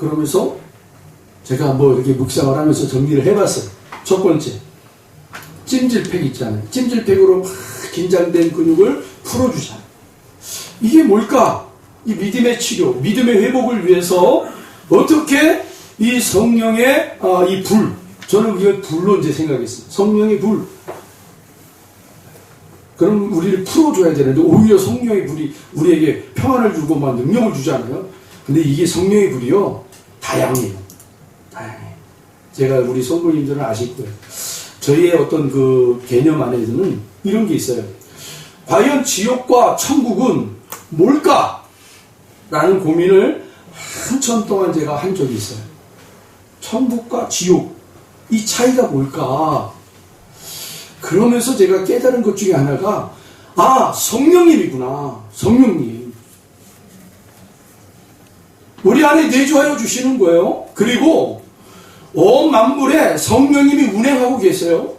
그러면서 제가 뭐 이렇게 묵상을 하면서 정리를 해봤어요. 첫 번째, 찜질팩 있잖아요. 찜질팩으로 막 긴장된 근육을 풀어주자. 이게 뭘까? 이 믿음의 치료, 믿음의 회복을 위해서 어떻게 이 성령의 이 불, 저는 그게 불로 이제 생각했어요. 성령의 불. 그럼 우리를 풀어줘야 되는데 오히려 성령의 불이 우리에게 평안을 주고 막 능력을 주잖아요. 근데 이게 성령의 불이요, 다양해요. 다양해요. 제가 우리 성도님들은 아실 거예요. 저희의 어떤 그 개념 안에서는 이런 게 있어요. 과연 지옥과 천국은 뭘까? 라는 고민을 한참 동안 제가 한 적이 있어요. 천국과 지옥, 이 차이가 뭘까? 그러면서 제가 깨달은 것 중에 하나가, 성령님이구나. 성령님. 우리 안에 내주하여 주시는 거예요. 그리고 온 만물에 성령님이 운행하고 계세요.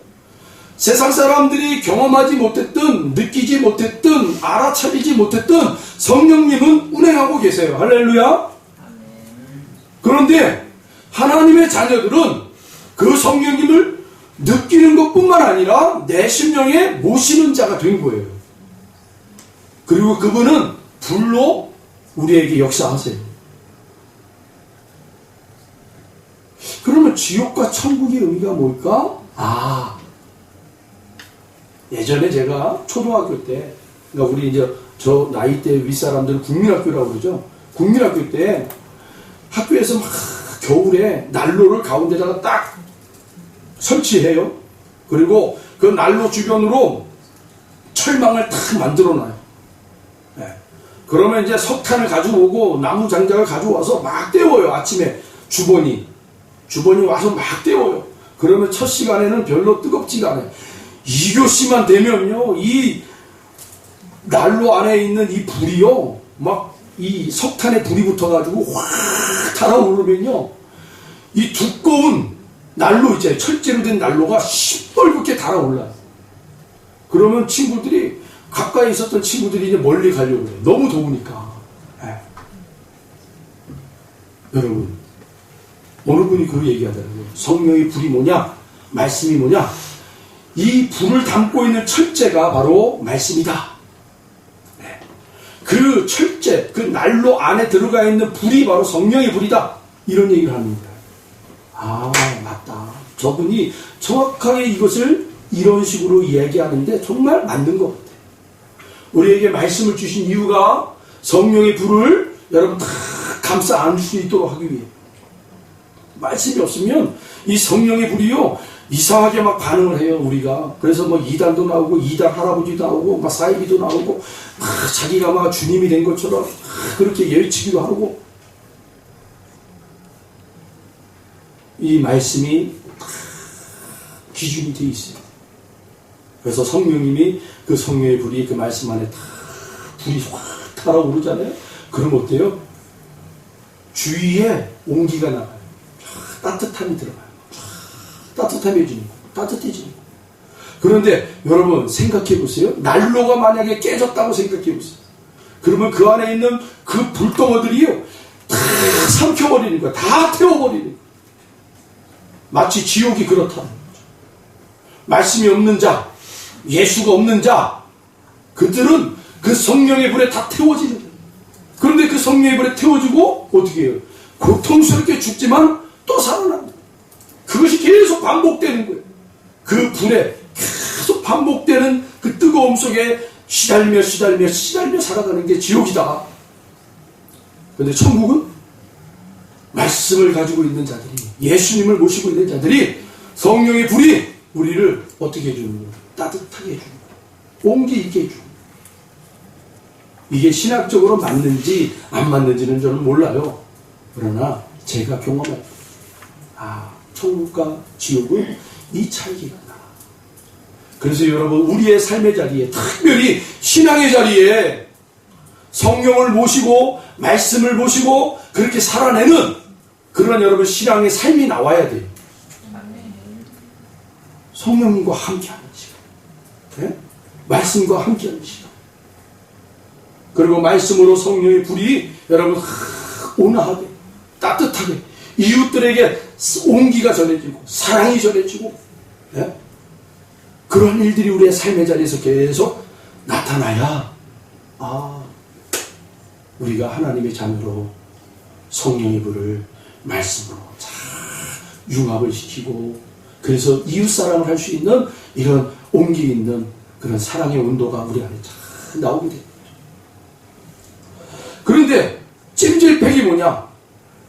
세상 사람들이 경험하지 못했든 느끼지 못했든 알아차리지 못했든 성령님은 운행하고 계세요. 할렐루야. 그런데 하나님의 자녀들은 그 성령님을 느끼는 것뿐만 아니라 내 심령에 모시는 자가 된 거예요. 그리고 그분은 불로 우리에게 역사하세요. 그러면 지옥과 천국의 의미가 뭘까? 예전에 제가 초등학교 때, 그러니까 우리 이제 저 나이대 윗사람들은 국민학교라고 그러죠. 국민학교 때 학교에서 막 겨울에 난로를 가운데다가 딱 설치해요. 그리고 그 난로 주변으로 철망을 탁 만들어 놔요. 네. 그러면 이제 석탄을 가져오고 나무 장작을 가져와서 막 데워요. 아침에 주번이 와서 막 데워요. 그러면 첫 시간에는 별로 뜨겁지가 않아요. 2교시만 되면요, 이 난로 안에 있는 이 불이요, 막 이 석탄에 불이 붙어가지고 확 달아오르면요, 이 두꺼운 난로 있잖아요. 철제로 된 난로가 시뻘겋게 달아올라요. 그러면 친구들이, 가까이 있었던 친구들이 이제 멀리 가려고 해요. 너무 더우니까. 네. 여러분, 어느 분이 그 얘기하더라고요. 성령의 불이 뭐냐? 말씀이 뭐냐? 이 불을 담고 있는 철제가 바로 말씀이다. 네. 그 철제, 그 난로 안에 들어가 있는 불이 바로 성령의 불이다. 이런 얘기를 합니다. 맞다. 저분이 정확하게 이것을 이런 식으로 이야기하는데 정말 맞는 것 같아요. 우리에게 말씀을 주신 이유가 성령의 불을 여러분 다 감싸 안을 수 있도록 하기 위해. 말씀이 없으면 이 성령의 불이요, 이상하게 막 반응을 해요, 우리가. 그래서 뭐 이단도 나오고, 이단 할아버지도 나오고, 막 사이비도 나오고, 막 자기가 막 주님이 된 것처럼 그렇게 예외치기도 하고. 이 말씀이 기준이 되어 있어요. 그래서 성령님이 그 성령의 불이 그 말씀 안에 다 불이 확 달아오르잖아요. 그럼 어때요? 주위에 온기가 나가요. 따뜻함이 들어가요. 따뜻해지는 거. 그런데 여러분 생각해 보세요. 난로가 만약에 깨졌다고 생각해 보세요. 그러면 그 안에 있는 그 불덩어들이요, 다 삼켜버리는 거야. 다 태워버리는 거야. 마치 지옥이 그렇다는 거죠. 말씀이 없는 자, 예수가 없는 자, 그들은 그 성령의 불에 다 태워지는 거예요. 그런데 그 성령의 불에 태워지고 어떻게 해요? 고통스럽게 죽지만 또 살아납니다. 그것이 계속 반복되는 거예요. 그 불에 계속 반복되는 그 뜨거움 속에 시달며 살아가는 게 지옥이다. 그런데 천국은 말씀을 가지고 있는 자들이, 예수님을 모시고 있는 자들이 성령의 불이 우리를 어떻게 해주는 거예요? 따뜻하게 해주는 거예요. 온기 있게 해주는 거예요. 이게 신학적으로 맞는지 안 맞는지는 저는 몰라요. 그러나 제가 경험해요. 천국과 지옥은 이 차이가 나. 그래서 여러분, 우리의 삶의 자리에, 특별히 신앙의 자리에 성령을 모시고 말씀을 모시고 그렇게 살아내는 그런 여러분 신앙의 삶이 나와야 돼요. 성령님과 함께하는 시간, 네? 말씀과 함께하는 시간, 그리고 말씀으로 성령의 불이 여러분 온화하게 따뜻하게 이웃들에게 온기가 전해지고 사랑이 전해지고, 예? 그런 일들이 우리의 삶의 자리에서 계속 나타나야 우리가 하나님의 자녀로 성령의 불을 말씀으로 잘 융합을 시키고, 그래서 이웃사랑을 할 수 있는 이런 온기 있는 그런 사랑의 온도가 우리 안에 잘 나오게 됩니다. 그런데 찜질팩이 뭐냐?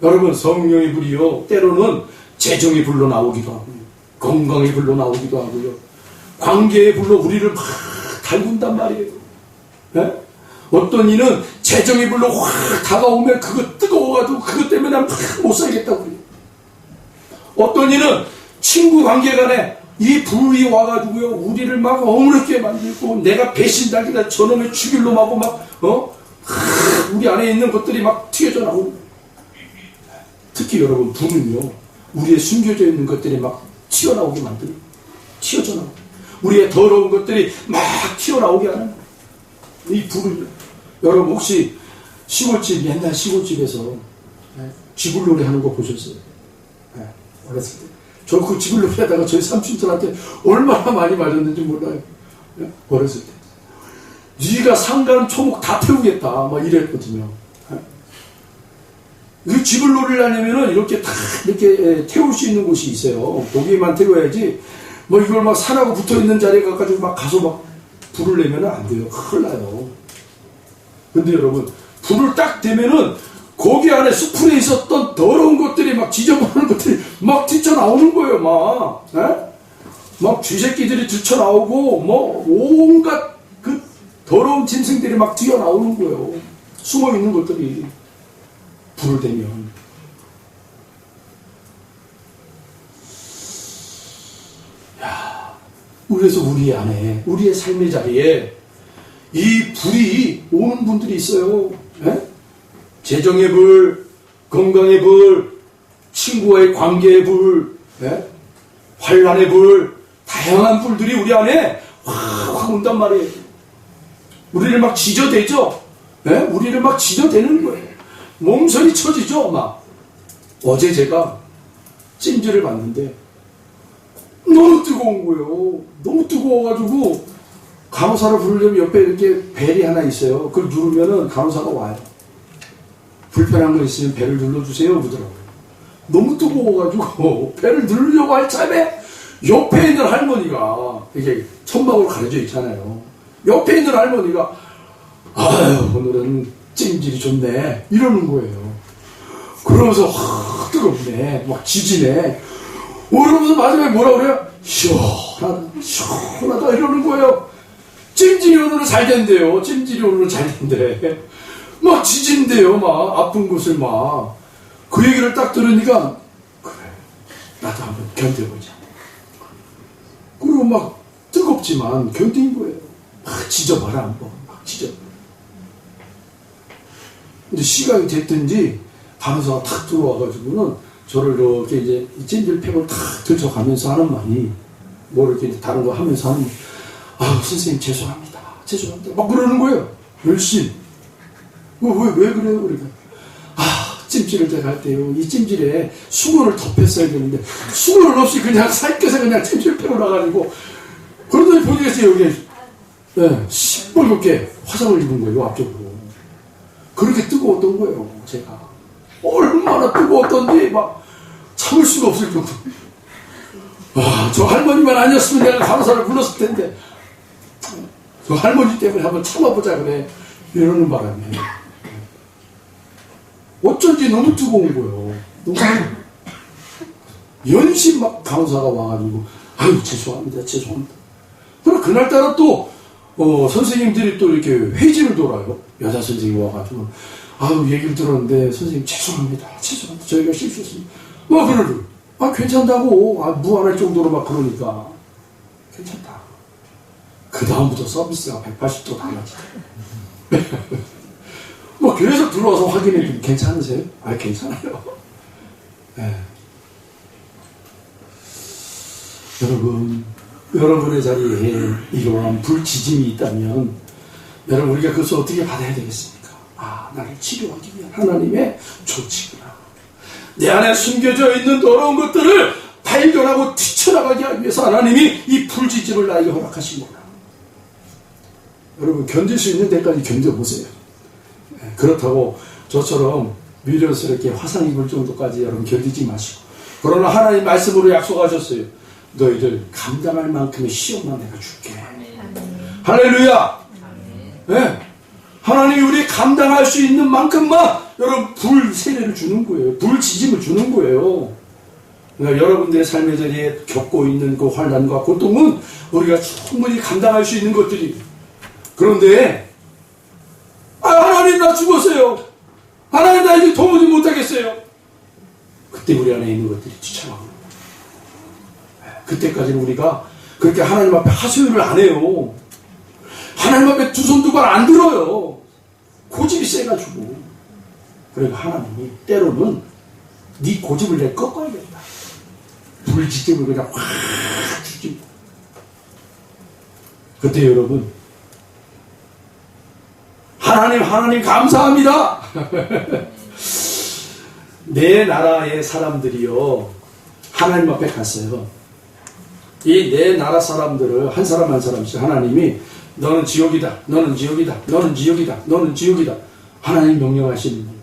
여러분, 성령의 불이요, 때로는 재정의 불로 나오기도 하고요, 건강의 불로 나오기도 하고요, 관계의 불로 우리를 막 달군단 말이에요. 네? 어떤 이는 재정의 불로 확 다가오면 그거 뜨거워가지고 그것 때문에 막 못 살겠다고 그래요. 어떤 이는 친구 관계 간에 이 불이 와가지고요, 우리를 막 어무럽게 만들고, 내가 배신당기다 저놈의 죽일 놈하고 막 우리 안에 있는 것들이 막 튀어져 나오고, 특히 여러분, 불은요, 우리의 숨겨져 있는 것들이 막 튀어나오게 만들고, 튀어져 나오고, 우리의 더러운 것들이 막 튀어나오게 하는 이 불은요. 여러분, 혹시 시골집, 옛날 시골집에서 쥐불놀이 하는 거 보셨어요? 어렸을 때. 저 그 쥐불놀이 하다가 저희 삼촌들한테 얼마나 많이 맞았는지 몰라요. 어렸을 때. 네가 상간 초목 다 태우겠다, 막 이랬거든요. 그 쥐불놀이를 하려면은 이렇게 다 이렇게 태울 수 있는 곳이 있어요. 거기만 태워야지, 뭐 이걸 막 산하고 붙어 있는 자리에 가가지고 막 가서 막 불을 내면은 안 돼요. 큰일 나요. 근데 여러분, 불을 딱 대면은 거기 안에 숲에 있었던 더러운 것들이 막 지저분한 것들이 막 뛰쳐나오는 거예요, 막. 막 쥐새끼들이 뛰쳐나오고, 뭐, 온갖 그 더러운 짐승들이 막 뛰어나오는 거예요. 숨어 있는 것들이. 불을 대면. 그래서 우리 안에, 우리의 삶의 자리에 이 불이 오는 분들이 있어요. 재정의 불, 건강의 불, 친구와의 관계의 불, 환란의 불, 다양한 불들이 우리 안에 확 온단 말이에요. 우리를 막 지저대죠. 우리를 막 지저대는 거예요. 몸서리 쳐지죠. 막. 어제 제가 찜질을 봤는데 너무 뜨거운 거예요. 너무 뜨거워가지고 간호사를 부르려면 옆에 이렇게 벨이 하나 있어요. 그걸 누르면은 간호사가 와요. 불편한 거 있으면 벨을 눌러주세요, 그러더라고요. 너무 뜨거워가지고 벨을 누르려고 할 참에 옆에 있는 할머니가, 이게 천막으로 가려져 있잖아요. 옆에 있는 할머니가 아유, 오늘은 찜질이 좋네, 이러는 거예요. 그러면서 뜨겁네, 막 지지네, 그러면서 마지막에 뭐라 그래요? 시원하다, 시원하다, 이러는 거예요. 찜질이 오늘은 잘 된대요. 찜질이 오늘은 잘 된대. 막 지진대요. 막 아픈 곳을 막. 그 얘기를 딱 들으니까, 그래, 나도 한번 견뎌보자. 그리고 막 뜨겁지만 견딘 거예요. 막 지져봐라, 한번. 막 지져봐. 근데 시간이 됐든지 간호사가 탁 들어와가지고는 저를 이렇게 이제 찜질팩을 탁 들쳐가면서 하는 말이, 뭐 이렇게 다른 거 하면서 하는, 선생님 죄송합니다. 죄송합니다. 막 그러는 거예요. 열심히. 왜 그래요? 그러니까. 찜질을 제가 할 때요, 이 찜질에 수건을 덮였어야 되는데, 수건을 없이 그냥 살껴서 그냥 찜질팩을 놔가지고, 그러더니 보니까 여기에, 시뻘겋게 화상을 입은 거예요, 앞쪽으로. 그렇게 뜨거웠던 거예요, 제가. 얼마나 뜨거웠던지, 막, 참을 수가 없을 정도. 저 할머니만 아니었으면 내가 간호사를 불렀을 텐데, 저 할머니 때문에 한번 참아보자, 그래. 이러는 바람에. 어쩐지 너무 뜨거운 거예요. 너무 연신 막 간호사가 와가지고, 죄송합니다, 죄송합니다. 그럼 그날따라 또, 선생님들이 또 이렇게 회지를 돌아요. 여자 선생님이 와가지고, 얘기를 들었는데, 선생님 죄송합니다, 죄송합니다. 저희가 실수했습니다. 그러죠. 괜찮다고. 무안할 정도로 막 그러니까. 괜찮다. 그다음부터 서비스가 180도 달라지더라고요. 계속 들어와서 확인해. 괜찮으세요? 괜찮아요. 네. 여러분, 여러분의 자리에 이러한 불지짐이 있다면, 여러분, 우리가 그것을 어떻게 받아야 되겠습니까? 나를 치료하기 위한 하나님의 조치구나. 내 안에 숨겨져 있는 더러운 것들을 발견하고 뛰쳐나가게 하기 위해서 하나님이 이 불지짐을 나에게 허락하신 거다. 여러분, 견딜 수 있는 데까지 견뎌보세요. 그렇다고 저처럼 미련스럽게 화상 입을 정도까지 여러분 견디지 마시고, 그러나 하나님 말씀으로 약속하셨어요. 너희들 감당할 만큼의 시험만 내가 줄게. 할렐루야. 네. 하나님이 우리 감당할 수 있는 만큼만 여러분 불 세례를 주는 거예요. 불 지짐을 주는 거예요. 그러니까 여러분들의 삶의 자리에 겪고 있는 그 환난과 고통은 우리가 충분히 감당할 수 있는 것들이. 그런데 하나님 나 죽었어요. 하나님 나 이제 도무지 못하겠어요. 그때 우리 안에 있는 것들이 뒤쳐나가는 거예요. 그때까지는 우리가 그렇게 하나님 앞에 하소연을 안 해요. 하나님 앞에 두 손 두 발 안 들어요. 고집이 세가지고. 그러니까 하나님이 때로는 네 고집을 내 꺾어야겠다. 불지짐을 그냥 확 주지. 그때 여러분, 하나님 감사합니다. 내 나라의 사람들이요, 하나님 앞에 갔어요. 이 내 나라 사람들을 한 사람 한 사람씩 하나님이 너는 지옥이다, 너는 지옥이다, 너는 지옥이다, 너는 지옥이다, 하나님 명령하시는 거예요.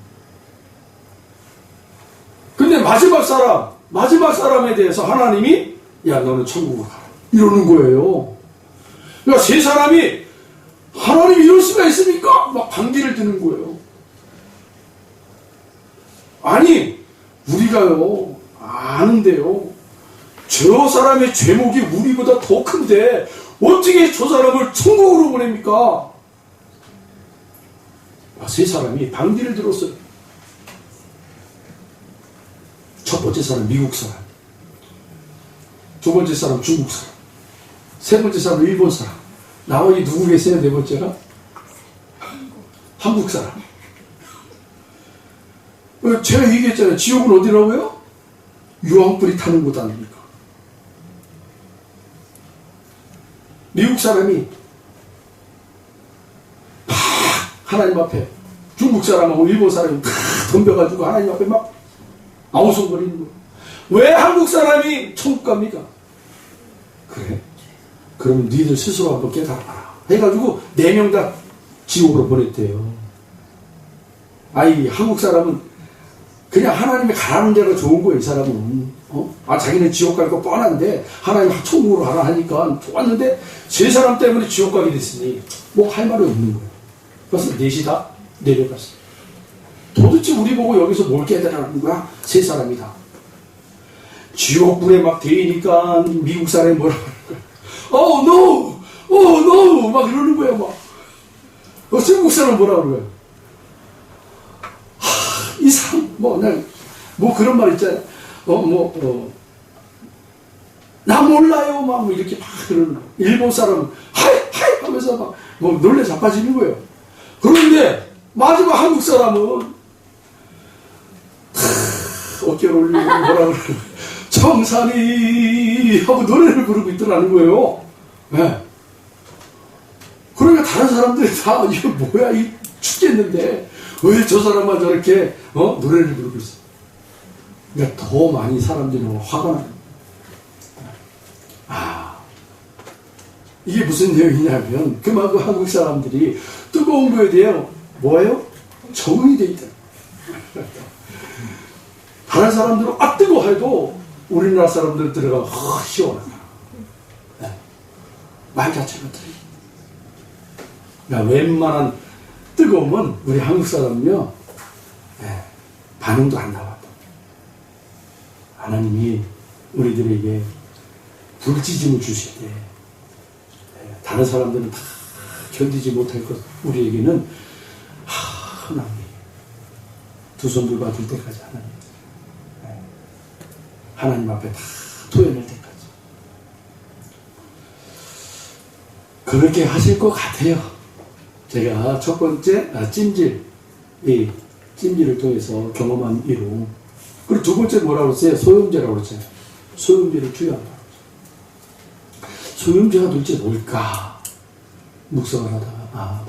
근데 마지막 사람에 대해서 하나님이 야 너는 천국으로 가라 이러는 거예요. 그러니까 세 사람이 하나님 이럴 수가 있습니까? 막 반기를 드는 거예요. 아니 우리가요 아는데요, 저 사람의 죄목이 우리보다 더 큰데 어떻게 저 사람을 천국으로 보냅니까? 세 사람이 반기를 들었어요. 첫 번째 사람 미국 사람, 두 번째 사람 중국 사람, 세 번째 사람 일본 사람, 나머지 누구 계세요? 네 번째가? 한국 사람. 제가 얘기했잖아요. 지옥은 어디라고요? 유황불이 타는 곳 아닙니까? 미국 사람이 막 하나님 앞에, 중국 사람하고 일본 사람이 막 덤벼가지고 하나님 앞에 막 아우성거리는 거예요. 왜 한국 사람이 천국 갑니까? 그래? 그러면 니들 스스로 한번 깨달아라 해가지고 4명 다 지옥으로 보냈대요. 아이 한국 사람은 그냥 하나님이 가라는 대로 좋은 거예요. 이 사람은 자기는 지옥 갈 거 뻔한데 하나님 천국으로 가라 하니까 좋았는데 세 사람 때문에 지옥 가게 됐으니 뭐 할 말이 없는 거예요. 그래서 넷이 다 내려갔어요. 도대체 우리 보고 여기서 뭘 깨달아는 거야? 세 사람이다. 지옥불에 막 데이니까 미국 사람이 뭐라고 하는 거야? no! no! 막 이러는 거야, 막. 중국 사람은 뭐라고 그러는 거야? 이 사람, 뭐 그런 말 있잖아요. 나 몰라요. 막 이렇게 막 그러는 거야. 일본 사람은 하이! 하면서 막 놀래 자빠지는 거예요. 그런데 마지막 한국 사람은 어깨를 올리고 뭐라 그러는 거예요. 청산이 하고 노래를 부르고 있더라는 거예요. 네. 그러니까 다른 사람들이 다 이거 뭐야 이 죽겠는데 왜 저 사람만 저렇게 노래를 부르고 있어. 그러니까 더 많이 사람들이 화가 나요. 이게 무슨 내용이냐면 그만큼 한국 사람들이 뜨거운 거에 대해 뭐예요? 적응이 돼 있다. 다른 사람들은 뜨거워 해도 우리나라 사람들 들어가 시원하다. 네. 말 자체가 틀려. 그러니까 웬만한 뜨거우면 우리 한국 사람은요, 네. 반응도 안 나와요. 하나님이 우리들에게 불지짐을 주실 때 다른 사람들은 다 견디지 못할 것, 우리에게는 하나님 두 손 들어줄 때까지 하나님 앞에 다 토해낼 때까지 그렇게 하실 것 같아요. 제가 첫 번째 찜질, 이 찜질을 통해서 경험한 이로, 그리고 두 번째 뭐라고 그랬어요? 소염제라고 그랬잖아요. 소염제를 투여한다. 소염제가 도대체 뭘까? 묵상을 하다가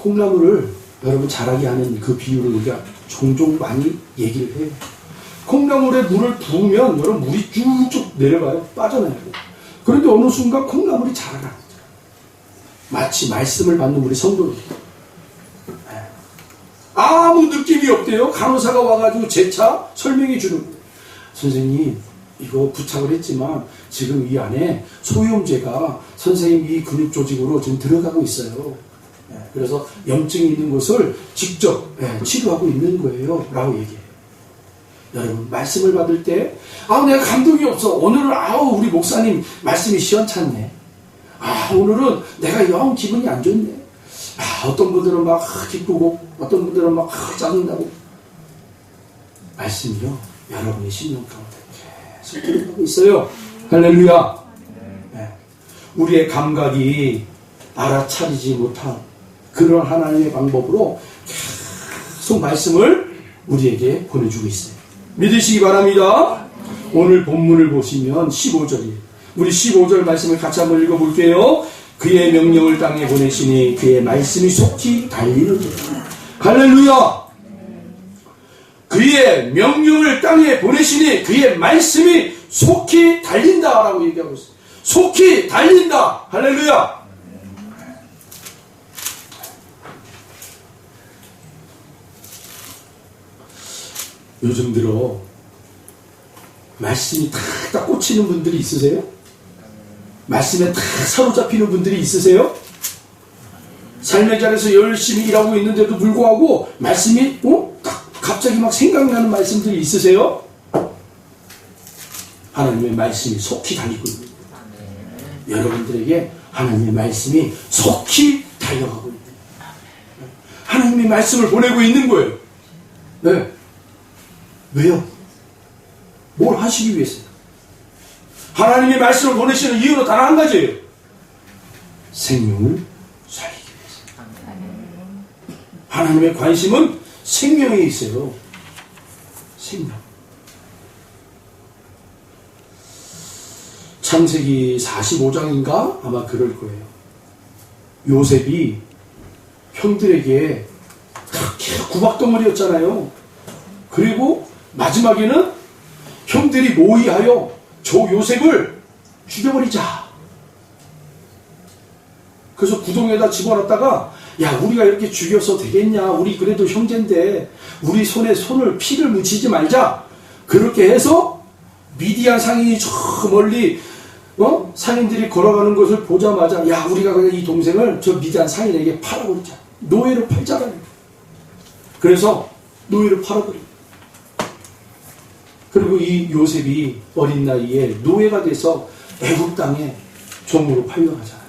콩나물을 여러분 자라게 하는 그 비유를 우리가 종종 많이 얘기를 해요. 콩나물에 물을 부으면 여러분 물이 쭉쭉 내려가요. 빠져나가요. 그런데 어느 순간 콩나물이 자라나. 마치 말씀을 받는 우리 성도들. 아무 느낌이 없대요. 간호사가 와가지고 재차 설명해 주는 거예요. 선생님, 이거 부착을 했지만 지금 이 안에 소염제가 선생님 이 근육 조직으로 지금 들어가고 있어요. 그래서 염증이 있는 것을 직접 치료하고 있는 거예요. 라고 얘기해요. 여러분, 말씀을 받을 때, 내가 감동이 없어. 오늘은, 우리 목사님 말씀이 시원찮네. 오늘은 내가 영 기분이 안 좋네. 어떤 분들은 막 기쁘고, 어떤 분들은 막 짜증나고. 말씀이요, 여러분의 심령 가운데 계속 들어가고 있어요. 할렐루야. 우리의 감각이 알아차리지 못한 그런 하나님의 방법으로 계속 말씀을 우리에게 보내주고 있어요. 믿으시기 바랍니다. 오늘 본문을 보시면 15절이에요. 우리 15절 말씀을 같이 한번 읽어볼게요. 그의 명령을 땅에 보내시니 그의 말씀이 속히 달리는도다. 할렐루야. 그의 명령을 땅에 보내시니 그의 말씀이 속히 달린다라고 얘기하고 있어요. 속히 달린다. 할렐루야. 요즘 들어 말씀이 탁 꽂히는 분들이 있으세요? 말씀에 탁 사로잡히는 분들이 있으세요? 삶의 자리에서 열심히 일하고 있는데도 불구하고 말씀이 딱 갑자기 막 생각나는 말씀들이 있으세요? 하나님의 말씀이 속히 달리고 있는 거예요. 여러분들에게 하나님의 말씀이 속히 달려가고 있는 거예요. 하나님의 말씀을 보내고 있는 거예요. 네. 왜요? 뭘 하시기 위해서요? 하나님의 말씀을 보내시는 이유는 단 한 가지예요. 생명을 살리기 위해서. 하나님의 관심은 생명에 있어요. 생명. 창세기 45장인가? 아마 그럴 거예요. 요셉이 형들에게 그렇게 구박덩어리였잖아요. 그리고 마지막에는 형들이 모의하여 저 요셉을 죽여버리자. 그래서 구덩이에다 집어넣었다가 야, 우리가 이렇게 죽여서 되겠냐. 우리 그래도 형제인데 우리 손에 피를 묻히지 말자. 그렇게 해서 미디안 상인이 저 멀리 상인들이 걸어가는 것을 보자마자 야, 우리가 그냥 이 동생을 저 미디안 상인에게 팔아버리자. 노예로 팔자라는 거예요. 그래서 노예로 팔아버립니다. 그리고 이 요셉이 어린 나이에 노예가 돼서 애굽 땅에 종으로 팔려가잖아요.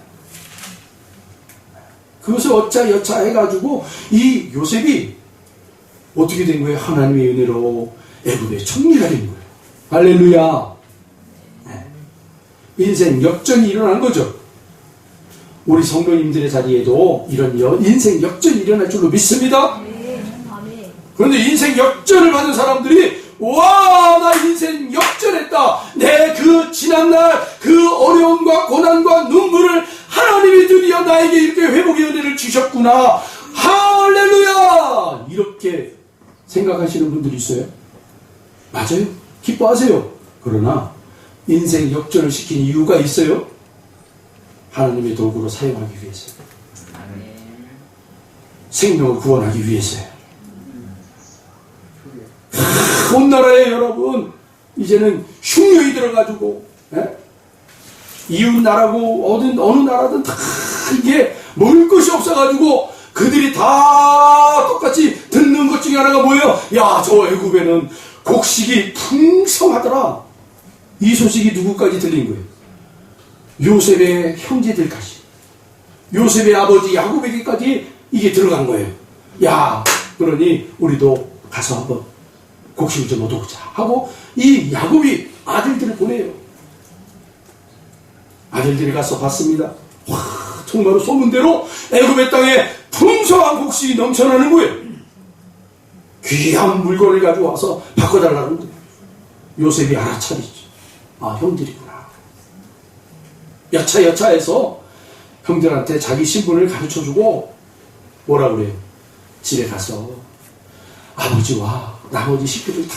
그것을 어짜여짜 해가지고 이 요셉이 어떻게 된 거예요? 하나님의 은혜로 애굽의 총리가 된 거예요. 할렐루야. 인생 역전이 일어난 거죠. 우리 성도님들의 자리에도 이런 인생 역전이 일어날 줄로 믿습니다. 그런데 인생 역전을 받은 사람들이 와, 나 인생 역전했다. 내 그 지난날 그 어려움과 고난과 눈물을 하나님이 드디어 나에게 이렇게 회복의 은혜를 주셨구나. 할렐루야. 이렇게 생각하시는 분들이 있어요. 맞아요. 기뻐하세요. 그러나 인생 역전을 시킨 이유가 있어요. 하나님의 도구로 사용하기 위해서요. 생명을 구원하기 위해서요. 온 나라에 여러분 이제는 흉년이 들어가지고 이웃 나라고 어느 나라든 다 이게 먹을 것이 없어가지고 그들이 다 똑같이 듣는 것 중에 하나가 뭐예요? 야, 저 애굽에는 곡식이 풍성하더라. 이 소식이 누구까지 들린 거예요? 요셉의 형제들까지, 요셉의 아버지 야곱에게까지 이게 들어간 거예요. 야, 그러니 우리도 가서 한번 곡식을 좀 얻어보자 하고 이 야곱이 아들들을 보내요. 아들들이 가서 봤습니다. 와, 정말로 소문대로 애굽의 땅에 풍성한 곡식이 넘쳐나는 거예요. 귀한 물건을 가지고 와서 바꿔달라는 거예요. 요셉이 알아차리죠. 아, 형들이구나. 여차여차해서 형들한테 자기 신분을 가르쳐주고 뭐라 그래요? 집에 가서 아버지와 나머지 식구들 다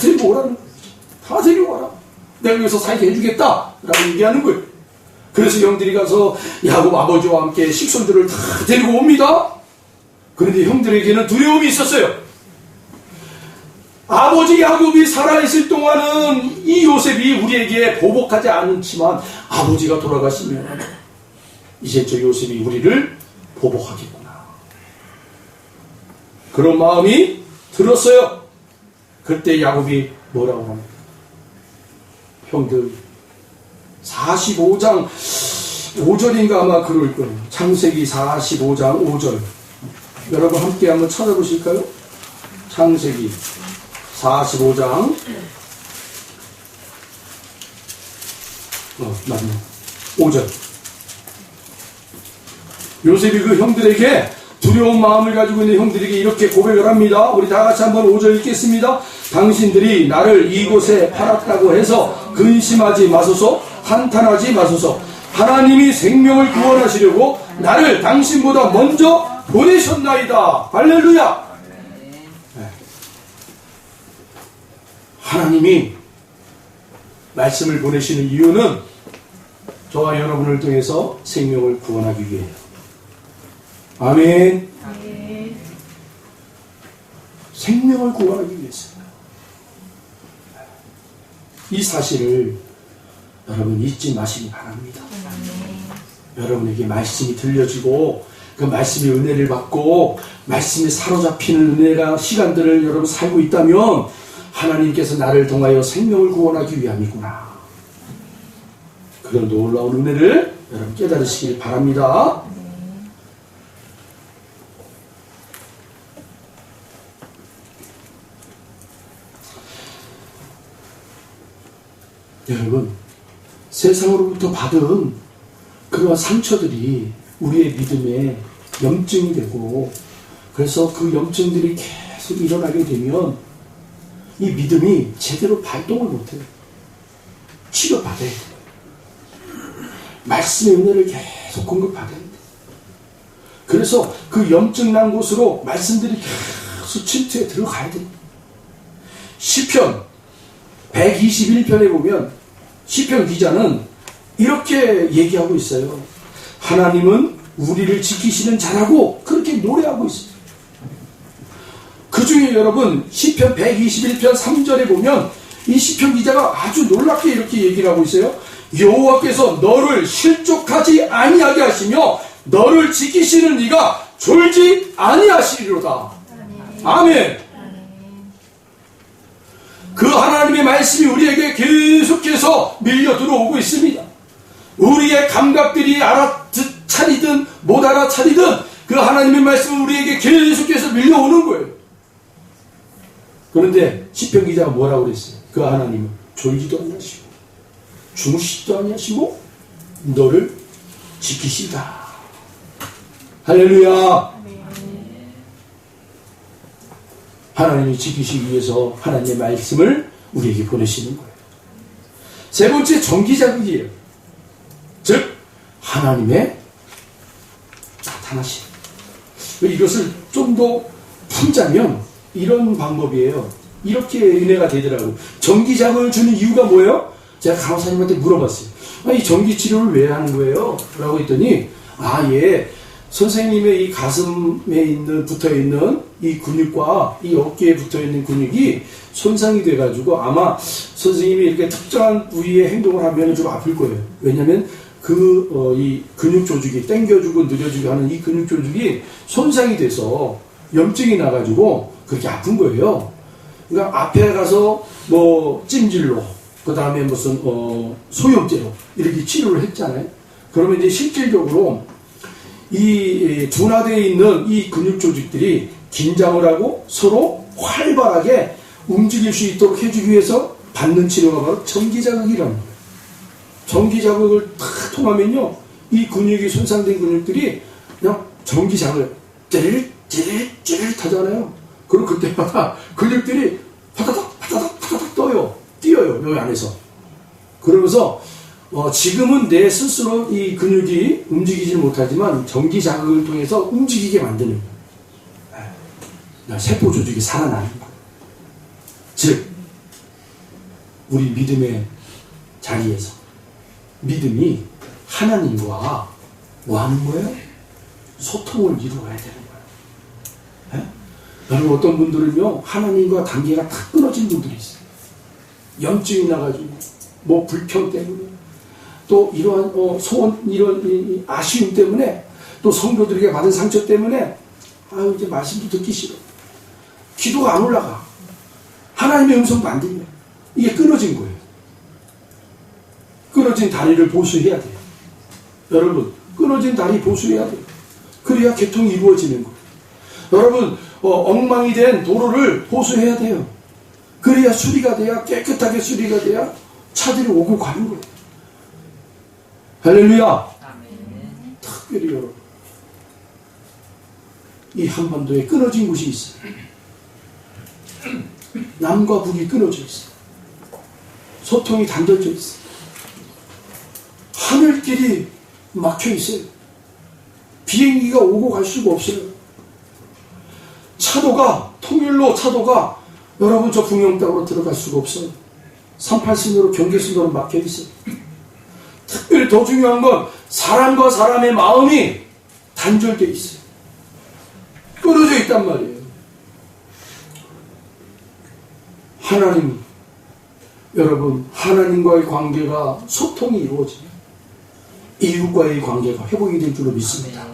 데리고 오라는 거예요. 다 데리고 와라. 내가 여기서 살게 해주겠다 라고 얘기하는 거예요. 그래서 형들이 가서 야곱 아버지와 함께 식솔들을 다 데리고 옵니다. 그런데 형들에게는 두려움이 있었어요. 아버지 야곱이 살아있을 동안은 이 요셉이 우리에게 보복하지 않지만 아버지가 돌아가시면 이제 저 요셉이 우리를 보복하겠구나. 그런 마음이 들었어요. 그때 야곱이 뭐라고 합니까? 형들 45장 5절인가 아마 그럴 거예요. 창세기 45장 5절. 여러분 함께 한번 찾아보실까요? 창세기 45장 맞네. 5절. 요셉이 그 형들에게 두려운 마음을 가지고 있는 형들에게 이렇게 고백을 합니다. 우리 다 같이 한번 5절 읽겠습니다. 당신들이 나를 이곳에 팔았다고 해서 근심하지 마소서, 한탄하지 마소서. 하나님이 생명을 구원하시려고 나를 당신보다 먼저 보내셨나이다. 할렐루야. 하나님이 말씀을 보내시는 이유는 저와 여러분을 통해서 생명을 구원하기 위해요. 아멘. 아멘. 생명을 구원하기 위해서요. 이 사실을 여러분 잊지 마시기 바랍니다. 여러분에게 말씀이 들려지고 그 말씀의 은혜를 받고 말씀에 사로잡히는 은혜가 시간들을 여러분 살고 있다면 하나님께서 나를 통하여 생명을 구원하기 위함이구나. 그런 놀라운 은혜를 여러분 깨달으시길 바랍니다. 여러분, 세상으로부터 받은 그러한 상처들이 우리의 믿음에 염증이 되고, 그래서 그 염증들이 계속 일어나게 되면 이 믿음이 제대로 발동을 못해요. 치료받아야 돼요. 말씀의 은혜를 계속 공급받아야 돼요. 그래서 그 염증 난 곳으로 말씀들이 계속 침투에 들어가야 돼요. 시편 121편에 보면 시편 기자는 이렇게 얘기하고 있어요. 하나님은 우리를 지키시는 자라고 그렇게 노래하고 있어요. 그 중에 여러분 시편 121편 3절에 보면 이 시편 기자가 아주 놀랍게 이렇게 얘기를 하고 있어요. 여호와께서 너를 실족하지 아니하게 하시며 너를 지키시는 이가 졸지 아니하시리로다. 아멘. 그 하나님의 말씀이 우리에게 계속해서 밀려 들어오고 있습니다. 우리의 감각들이 알아차리든 못 알아차리든 그 하나님의 말씀은 우리에게 계속해서 밀려오는 거예요. 그런데 시편 기자가 뭐라고 그랬어요? 그 하나님은 졸지도 아니하시고 주무시지도 아니하시고 너를 지키시다. 할렐루야. 하나님이 지키시기 위해서 하나님의 말씀을 우리에게 보내시는 거예요. 세 번째 정기자극이에요. 즉 하나님의 나타나심. 이것을 좀 더 풀자면 이런 방법이에요. 이렇게 은혜가 되더라고요. 전기자극을 주는 이유가 뭐예요? 제가 간호사님한테 물어봤어요. 이 전기치료를 왜 하는 거예요? 라고 했더니 예, 선생님의 이 가슴에 있는 붙어있는 이 근육과 이 어깨에 붙어있는 근육이 손상이 돼가지고 아마 선생님이 이렇게 특정한 부위의 행동을 하면 좀 아플 거예요. 왜냐면 이 근육 조직이 당겨주고 늘려주고 하는 이 근육 조직이 손상이 돼서 염증이 나가지고 그렇게 아픈 거예요. 그러니까 앞에 가서 뭐 찜질로, 그 다음에 무슨 소염제로 이렇게 치료를 했잖아요. 그러면 이제 실질적으로 이 둔화되어 있는 이 근육 조직들이 긴장을 하고 서로 활발하게 움직일 수 있도록 해주기 위해서 받는 치료가 바로 전기자극이라는 거예요. 전기자극을 탁 통하면요, 이 근육이 손상된 근육들이 그냥 전기자극을 찌릿 하잖아요. 그럼 그때마다 근육들이 파다닥 뛰어요, 여기 안에서. 그러면서 지금은 내 스스로 이 근육이 움직이질 못하지만 전기 자극을 통해서 움직이게 만드는 거예요. 세포 조직이 살아나는 거예요. 즉 우리 믿음의 자리에서 믿음이 하나님과 뭐 하는 거예요? 소통을 이루어야 되는 거예요. 여러분 어떤 분들은요 하나님과 관계가 다 끊어진 분들이 있어요. 염증이 나가지고 뭐 불평 때문에 또 이러한 소원 이런 아쉬움 때문에 또 성도들에게 받은 상처 때문에 이제 말씀도 듣기 싫어. 기도가 안 올라가. 하나님의 음성도 안 들려. 이게 끊어진 거예요. 끊어진 다리를 보수해야 돼요. 여러분 끊어진 다리 보수해야 돼요. 그래야 개통이 이루어지는 거예요. 여러분 엉망이 된 도로를 보수해야 돼요. 그래야 수리가 돼야 깨끗하게 수리가 돼야 차들이 오고 가는 거예요. 할렐루야. 특별히 여러분 이 한반도에 끊어진 곳이 있어요. 남과 북이 끊어져 있어요. 소통이 단절져 있어요. 하늘길이 막혀 있어요. 비행기가 오고 갈 수가 없어요. 차도가 통일로 차도가 여러분 저 북영 땅으로 들어갈 수가 없어요. 38선으로 경계선으로 막혀 있어요. 특별히 더 중요한 건 사람과 사람의 마음이 단절되어 있어요. 끊어져 있단 말이에요. 하나님, 여러분 하나님과의 관계가 소통이 이루어지면 이웃과의 관계가 회복이 될 줄로 믿습니다.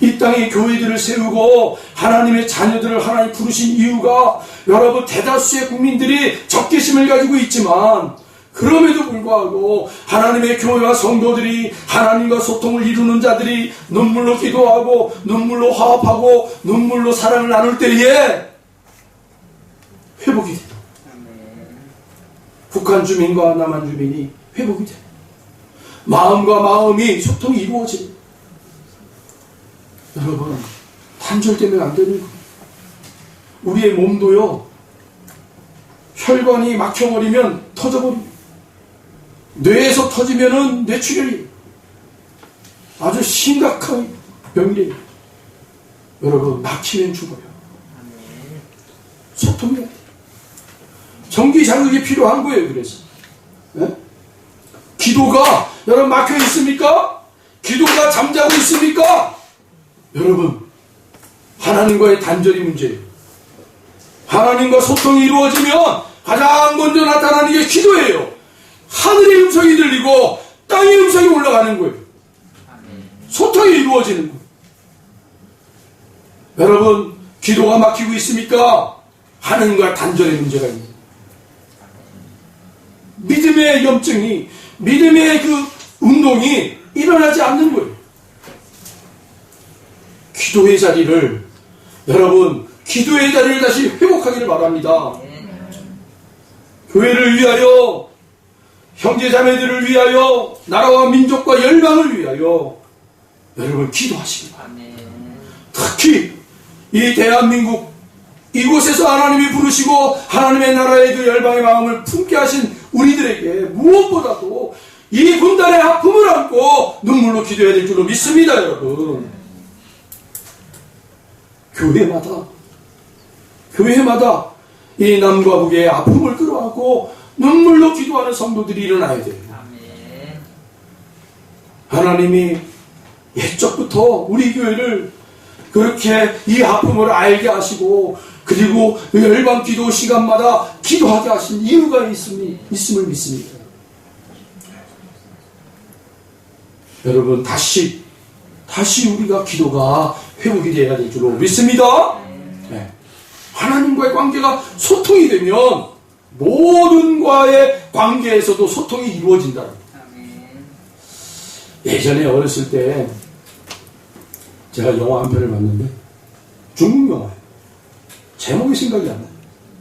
이 땅에 교회들을 세우고 하나님의 자녀들을 하나님 부르신 이유가 여러분 대다수의 국민들이 적개심을 가지고 있지만 그럼에도 불구하고 하나님의 교회와 성도들이 하나님과 소통을 이루는 자들이 눈물로 기도하고 눈물로 화합하고 눈물로 사랑을 나눌 때에 회복이 돼요. 북한 주민과 남한 주민이 회복이 돼요. 마음과 마음이 소통이 이루어져요. 여러분 단절되면 안 되는 거예요. 우리의 몸도요 혈관이 막혀버리면 터져버립니다. 뇌에서 터지면은 뇌출혈이 아주 심각한 병이래요. 여러분 막히면 죽어요. 소통해야 돼요. 전기 자극이 필요한 거예요. 그래서 기도가 여러분 막혀 있습니까? 기도가 잠자고 있습니까? 여러분 하나님과의 단절이 문제예요. 하나님과 소통이 이루어지면 가장 먼저 나타나는 게 기도예요. 하늘의 음성이 들리고 땅의 음성이 올라가는 거예요. 소통이 이루어지는 거예요. 여러분 기도가 막히고 있습니까? 하나님과 단절의 문제가 있는 거예요. 믿음의 염증이 믿음의 그 운동이 일어나지 않는 거예요. 기도의 자리를 여러분 기도의 자리를 다시 회복하기를 바랍니다. 교회를 위하여 형제자매들을 위하여 나라와 민족과 열방을 위하여 여러분 기도하시기 바랍니다. 특히 이 대한민국 이곳에서 하나님이 부르시고 하나님의 나라의 그 열방의 마음을 품게 하신 우리들에게 무엇보다도 이 분단의 아픔을 안고 눈물로 기도해야 될 줄로 믿습니다. 여러분 교회마다 이 남과 북의 아픔을 끌어안고 눈물로 기도하는 성도들이 일어나야 돼요. 하나님이 옛적부터 우리 교회를 그렇게 이 아픔을 알게 하시고 그리고 열방 기도 시간마다 기도하게 하신 이유가 있음을 믿습니다. 여러분 다시 우리가 기도가 회복이 되어야 될 줄로 믿습니다. 네. 하나님과의 관계가 소통이 되면 모든과의 관계에서도 소통이 이루어진다. 예전에 어렸을 때 제가 영화 한 편을 봤는데 중국 영화예요. 제목이 생각이 안 나요.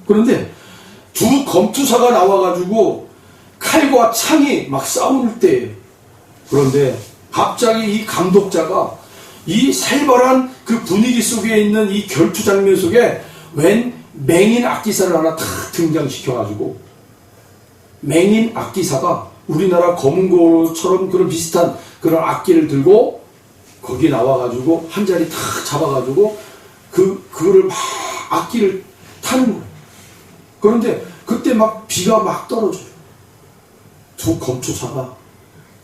그런데 두 검투사가 나와가지고 칼과 창이 막 싸울 때예요. 그런데 갑자기 이 감독자가 이 살벌한 그 분위기 속에 있는 이 결투 장면 속에 웬 맹인 악기사를 하나 탁 등장시켜가지고 맹인 악기사가 우리나라 검은고처럼 그런 비슷한 그런 악기를 들고 거기 나와가지고 한 자리 탁 잡아가지고 그거를 막 악기를 타는 거예요. 그런데 그때 막 비가 막 떨어져요. 두 검초사가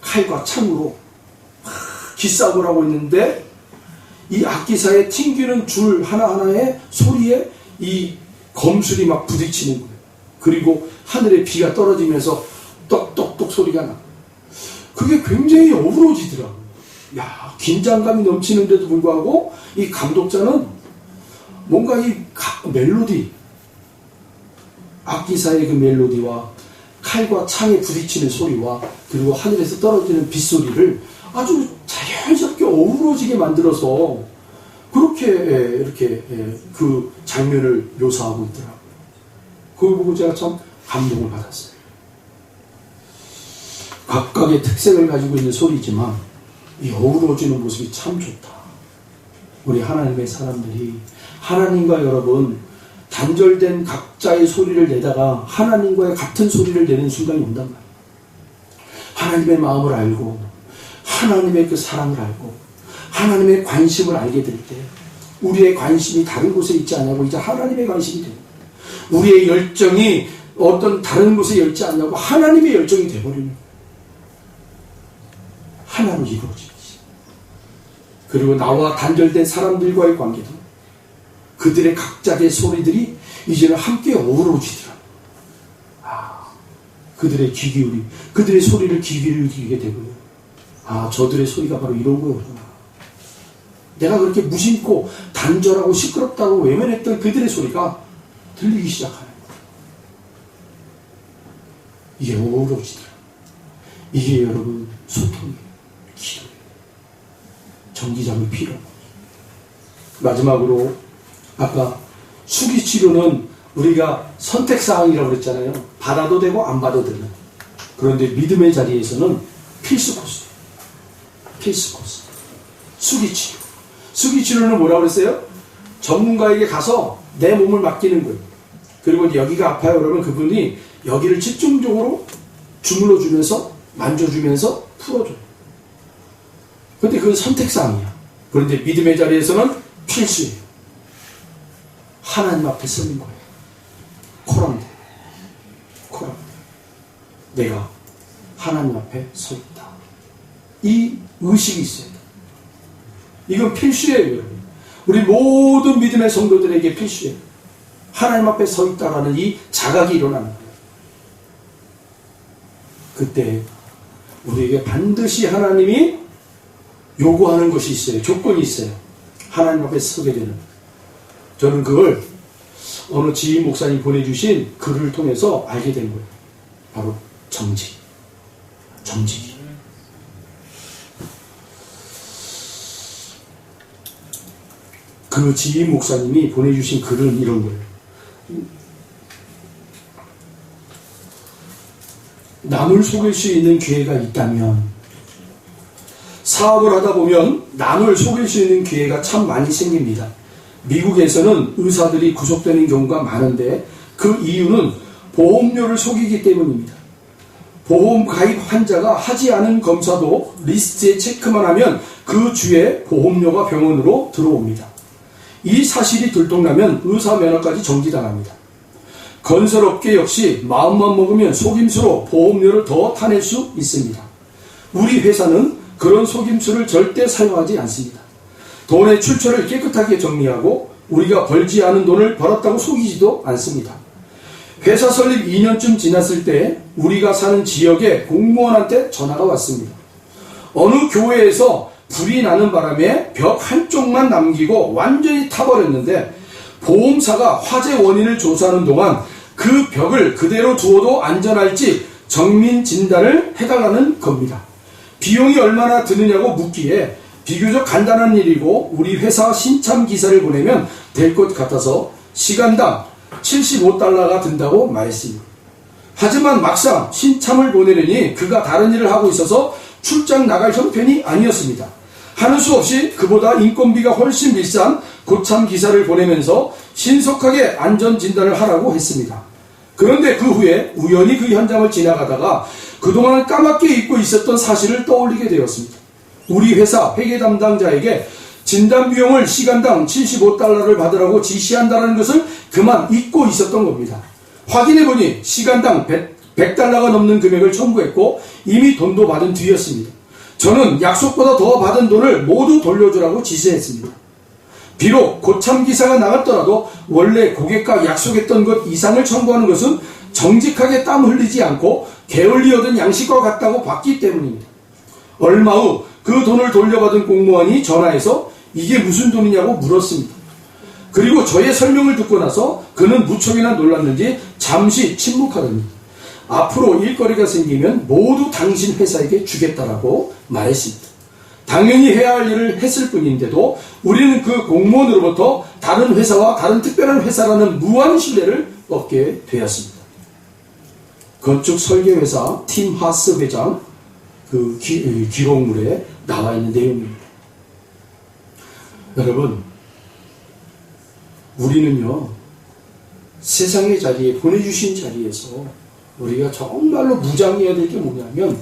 칼과 창으로 막 기싸움을 하고 있는데 이 악기사에 튕기는 줄 하나하나의 소리에 이 검술이 막 부딪히는 거예요. 그리고 하늘에 비가 떨어지면서 똑똑똑 소리가 나. 그게 굉장히 어우러지더라고요. 야, 긴장감이 넘치는데도 불구하고 이 감독자는 뭔가 이 멜로디, 악기사의 그 멜로디와 칼과 창에 부딪히는 소리와 그리고 하늘에서 떨어지는 빗소리를 아주 자연스럽게 어우러지게 만들어서 그렇게 이렇게 그 장면을 묘사하고 있더라고요. 그걸 보고 제가 참 감동을 받았어요. 각각의 특색을 가지고 있는 소리지만 이 어우러지는 모습이 참 좋다. 우리 하나님의 사람들이 하나님과 여러분 단절된 각자의 소리를 내다가 하나님과의 같은 소리를 내는 순간이 온단 말이에요. 하나님의 마음을 알고 하나님의 그 사랑을 알고 하나님의 관심을 알게 될 때 우리의 관심이 다른 곳에 있지 않냐고 이제 하나님의 관심이 됩니다. 우리의 열정이 어떤 다른 곳에 열지 않냐고 하나님의 열정이 되어버리는 거예요. 하나로 이루어지지. 그리고 나와 단절된 사람들과의 관계도 그들의 각자의 소리들이 이제는 함께 어우러지더라. 그들의 귀 기울이, 그들의 소리를 귀 기울이게 되고요. 저들의 소리가 바로 이런 거구나. 내가 그렇게 무심코 단절하고 시끄럽다고 외면했던 그들의 소리가 들리기 시작하는 거예요. 이게 어우러지더라. 이게 여러분 소통이에요. 기도예요. 전기장이 필요합니다. 마지막으로 아까 수기치료는 우리가 선택사항이라고 그랬잖아요. 받아도 되고 안 받아도 되는. 그런데 믿음의 자리에서는 필수 코스. 필수 코스. 수기치료. 수기치료는 뭐라고 그랬어요? 전문가에게 가서 내 몸을 맡기는 거예요. 그리고 여기가 아파요 그러면 그분이 여기를 집중적으로 주물러주면서 만져주면서 풀어줘요. 근데 그건 선택사항이야. 그런데 믿음의 자리에서는 필수예요. 하나님 앞에 서는 거예요. 코란데. 내가 하나님 앞에 서 있다. 이 의식이 있어야 돼. 이건 필수예요, 여러분. 우리 모든 믿음의 성도들에게 필수예요. 하나님 앞에 서 있다라는 이 자각이 일어나는 거예요. 그때 우리에게 반드시 하나님이 요구하는 것이 있어요. 조건이 있어요. 하나님 앞에 서게 되는. 저는 그걸 어느 지인 목사님 보내주신 글을 통해서 알게 된 거예요. 바로 정직. 정직이. 그 지인 목사님이 보내주신 글은 이런 거예요. 남을 속일 수 있는 기회가 있다면 사업을 하다 보면 남을 속일 수 있는 기회가 참 많이 생깁니다. 미국에서는 의사들이 구속되는 경우가 많은데 그 이유는 보험료를 속이기 때문입니다. 보험 가입 환자가 하지 않은 검사도 리스트에 체크만 하면 그 주에 보험료가 병원으로 들어옵니다. 이 사실이 들통나면 의사 면허까지 정지당합니다. 건설업계 역시 마음만 먹으면 속임수로 보험료를 더 타낼 수 있습니다. 우리 회사는 그런 속임수를 절대 사용하지 않습니다. 돈의 출처를 깨끗하게 정리하고 우리가 벌지 않은 돈을 벌었다고 속이지도 않습니다. 회사 설립 2년쯤 지났을 때 우리가 사는 지역에 공무원한테 전화가 왔습니다. 어느 교회에서 불이 나는 바람에 벽 한쪽만 남기고 완전히 타버렸는데 보험사가 화재 원인을 조사하는 동안 그 벽을 그대로 두어도 안전할지 정밀 진단을 해달라는 겁니다. 비용이 얼마나 드느냐고 묻기에 비교적 간단한 일이고 우리 회사 신참 기사를 보내면 될 것 같아서 시간당 $75가 든다고 말했습니다. 하지만 막상 신참을 보내려니 그가 다른 일을 하고 있어서 출장 나갈 형편이 아니었습니다. 하는 수 없이 그보다 인건비가 훨씬 비싼 고참 기사를 보내면서 신속하게 안전진단을 하라고 했습니다. 그런데 그 후에 우연히 그 현장을 지나가다가 그동안 까맣게 잊고 있었던 사실을 떠올리게 되었습니다. 우리 회사 회계 담당자에게 진단 비용을 시간당 75달러를 받으라고 지시한다는 것을 그만 잊고 있었던 겁니다. 확인해보니 시간당 100달러가 넘는 금액을 청구했고 이미 돈도 받은 뒤였습니다. 저는 약속보다 더 받은 돈을 모두 돌려주라고 지시했습니다. 비록 고참 기사가 나갔더라도 원래 고객과 약속했던 것 이상을 청구하는 것은 정직하게 땀 흘리지 않고 게을리 얻은 양식과 같다고 봤기 때문입니다. 얼마 후 그 돈을 돌려받은 공무원이 전화해서 이게 무슨 돈이냐고 물었습니다. 그리고 저의 설명을 듣고 나서 그는 무척이나 놀랐는지 잠시 침묵하더니 앞으로 일거리가 생기면 모두 당신 회사에게 주겠다라고 말했습니다. 당연히 해야 할 일을 했을 뿐인데도 우리는 그 공무원으로부터 다른 회사와 다른 특별한 회사라는 무한 신뢰를 얻게 되었습니다. 건축 설계회사 팀 하스 회장 그 기록물에 나와 있는 내용입니다. 여러분, 우리는요, 세상의 자리에, 보내주신 자리에서 우리가 정말로 무장해야 될 게 뭐냐면,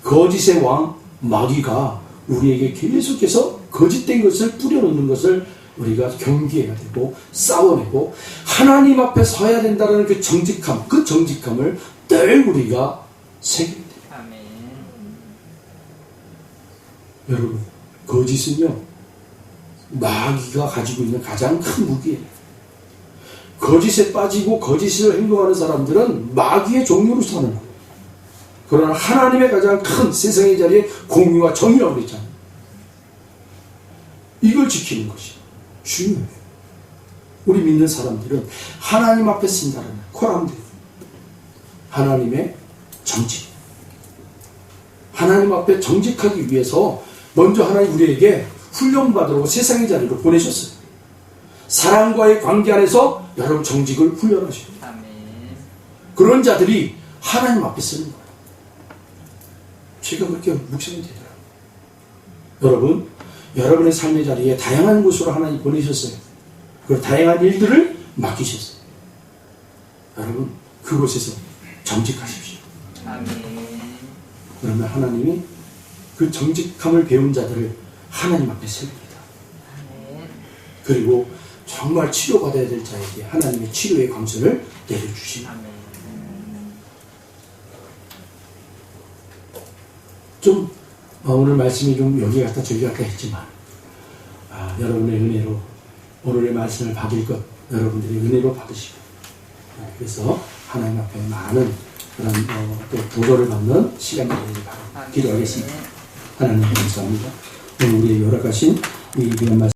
거짓의 왕, 마귀가 우리에게 계속해서 거짓된 것을 뿌려놓는 것을 우리가 경계해야 되고, 싸워내고, 하나님 앞에 서야 된다는 그 정직함, 그 정직함을 늘 우리가 새겨야 돼요. 아멘. 여러분, 거짓은요, 마귀가 가지고 있는 가장 큰 무기예요. 거짓에 빠지고 거짓을 행동하는 사람들은 마귀의 종류로 사는 거예요. 그러나 하나님의 가장 큰 세상의 자리에 공의와 정의라고 그랬잖아요. 이걸 지키는 것이 중요해요. 우리 믿는 사람들은 하나님 앞에 쓴다는 코람들, 하나님의 정직, 하나님 앞에 정직하기 위해서 먼저 하나님 우리에게 훈련받으라고 세상의 자리로 보내셨어요. 사랑과의 관계 안에서 여러분 정직을 훈련하셔요. 그런 자들이 하나님 앞에 쓰는 거예요. 제가 그렇게 묵상이 되더라고요. 여러분, 여러분의 삶의 자리에 다양한 곳으로 하나님 보내셨어요. 그 다양한 일들을 맡기셨어요. 여러분, 그곳에서 정직하십시오. 그러면 하나님이 그 정직함을 배운 자들을 하나님 앞에 세웁니다. 그리고 정말 치료받아야 될 자에게 하나님의 치료의 광선을 내려주십니다. 좀 오늘 말씀이 좀 여기 갔다 저기 갔다 했지만 여러분의 은혜로 오늘의 말씀을 받을 것 여러분들이 은혜로 받으시고 그래서 하나님 앞에 많은 그런 또 도전을 받는 시간이 되기를 바랍니다. 기도하겠습니다. 하나님 감사합니다. 오늘 우리의 열악하신 이 귀한 말씀